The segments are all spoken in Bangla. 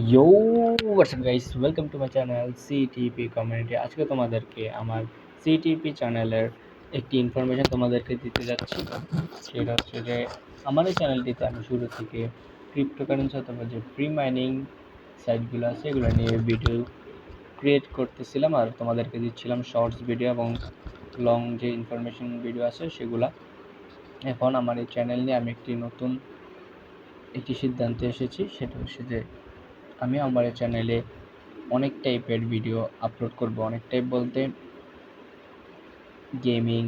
Yo WhatsApp guys, welcome to my channel CTP community. আজকে তোমাদেরকে আমার সিটিপি চ্যানেলের একটি ইনফরমেশন তোমাদেরকে দিতে যাচ্ছি। সেটা হচ্ছে যে আমার এই চ্যানেলটিতে আমি শুরু থেকে ক্রিপ্টোকারেন্সি অথবা যে ফ্রি মাইনিং সাইটগুলো আছে এগুলো নিয়ে ভিডিও ক্রিয়েট করতেছিলাম আর তোমাদেরকে দিচ্ছিলাম শর্টস ভিডিও এবং লং যে ইনফরমেশন ভিডিও আছে সেগুলা। এখন আমার এই চ্যানেল নিয়ে আমি একটি সিদ্ধান্তে এসেছি, সেটা হচ্ছে যে আমি আমার এই চ্যানেলে অনেক টাইপের ভিডিও আপলোড করব। অনেক টাইপ বলতে গেমিং,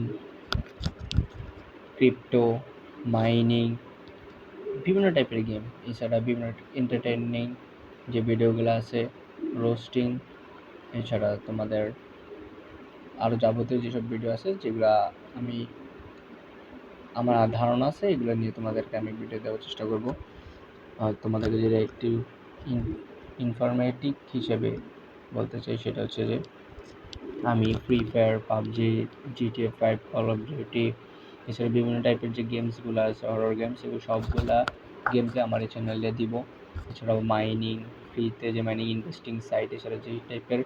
ক্রিপ্টো, মাইনিং, বিভিন্ন টাইপের গেম, এছাড়া বিভিন্ন এন্টারটেইনিং যে ভিডিওগুলো আছে, রোস্টিং, এছাড়া তোমাদের আরও যাবতীয় যেসব ভিডিও আছে যেগুলো আমি আমার ধারণা আছে এগুলো নিয়ে তোমাদেরকে আমি ভিডিও দেওয়ার চেষ্টা করব। তোমাদেরকে যেটা একটু ইনফরমেটিভ হিসেবে বলতে চাই সেটা হচ্ছে যে আমি free fire, PUBG, GTA 5, call of duty, এছাড়া বিভিন্ন টাইপের যে গেমসগুলো আছে, হরর গেমস, এগুলো সবগুলা গেমকে আমার এই চ্যানেলে দিব। এছাড়াও মাইনিং, ফ্রিতে যে মাইনিং ইনভেস্টিং সাইট, এছাড়া যে টাইপের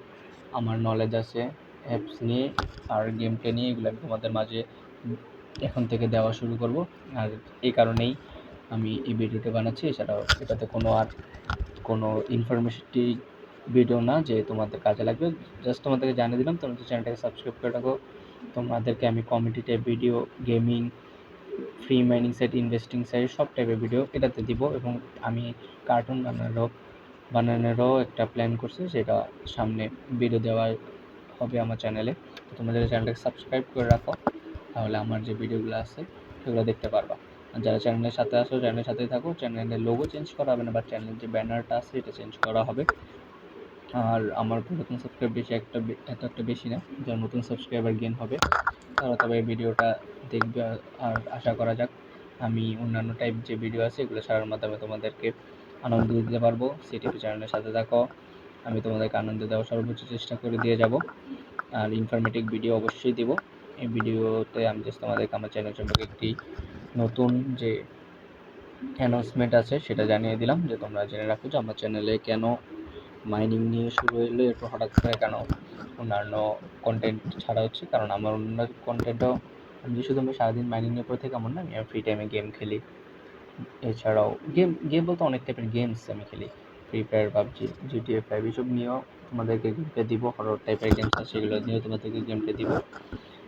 আমার নলেজ আছে অ্যাপস নিয়ে আর গেম প্লে নিয়ে, এগুলো আমি তোমাদের মাঝে এখন থেকে দেওয়া শুরু করব। আর এই কারণেই আমি এই ভিডিওটা বানাচ্ছি। এছাড়াও এটাতে কোনো ইনফরমেটিভ ভিডিও না যে তোমাদের কাজে লাগবে, জাস্ট তোমাদেরকে জানিয়ে দিলাম তোমরা চ্যানেলটাকে সাবস্ক্রাইব করে রাখো। তোমাদেরকে আমি community type video, gaming, free mining site, investing site সব টাইপের ভিডিও এটাতে দিব। এবং আমি কার্টুন বানানোরও একটা প্ল্যান করছি, সেটা সামনে ভিডিও দেওয়া হবে আমার চ্যানেলে। তো তোমাদের চ্যানেলটাকে সাবস্ক্রাইব করে রাখো, তাহলে আমার যে ভিডিওগুলো আছে সেগুলো দেখতে পারবা। আর যারা চ্যানেলের সাথে আসো চ্যানেলের সাথেই থাকো। চ্যানেলের লোগো চেঞ্জ করা হবে না, বা চ্যানেলের যে ব্যানারটা আছে এটা চেঞ্জ করা হবে। আর আমার নতুন সাবস্ক্রাইব এত একটা বেশি না, যারা নতুন সাবস্ক্রাইবার গেইন হবে তারা তবে এই ভিডিওটা দেখবে। আর আশা করা যাক আমি অন্যান্য টাইপ যে ভিডিও আছে এগুলো ছাড়ার মাধ্যমে তোমাদেরকে আনন্দ দিতে পারবো। সিটিপি চ্যানেলের সাথে থাকো, আমি তোমাদেরকে আনন্দ দেওয়ার সর্বোচ্চ চেষ্টা করে দিয়ে যাব। আর ইনফরমেটিভ ভিডিও অবশ্যই দিব। এই ভিডিওতে আমি জাস্ট তোমাদেরকে আমার চ্যানেল সম্পর্কে একটি নতুন যে অ্যানাউন্সমেন্ট আছে সেটা জানিয়ে দিলাম, যে তোমরা জেনে রাখো যে আমার চ্যানেলে কেন মাইনিং নিয়ে শুরু হলো, এরপর হঠাৎ করে কেন অন্যান্য কন্টেন্ট ছাড়া হচ্ছে। কারণ আমার অন্য কন্টেন্টও, আমি যে শুধু সারাদিন মাইনিং নিয়ে পড়ে থাকি এমন না, আমি ফ্রি টাইমে গেম খেলি। এছাড়াও গেম গেম বলতে অনেক টাইপের গেমস আমি খেলি, ফ্রি ফায়ার, পাবজি, GTA 5 এসব নিয়েও তোমাদেরকে গেমটা দিব। হরর টাইপের গেমস আছে সেগুলো নিয়েও তোমাদেরকে গেমটা দিব।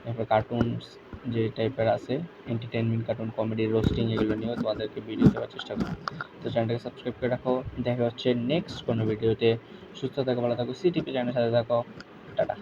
এরপর কার্টুনস যে টাইপের আছে, এন্টারটেনমেন্ট, কার্টুন, কমেডি, রোস্টিং, এগুলো নিয়েও তোমাদেরকে ভিডিও দেওয়ার চেষ্টা করব। তো চ্যানেলটাকে সাবস্ক্রাইব করে রাখো। দেখা হচ্ছে নেক্সট কোনো ভিডিওতে। সুস্থ থাকো, ভালো থাকো, সিটিপি চ্যানেলের সাথে থাকো। টাটা।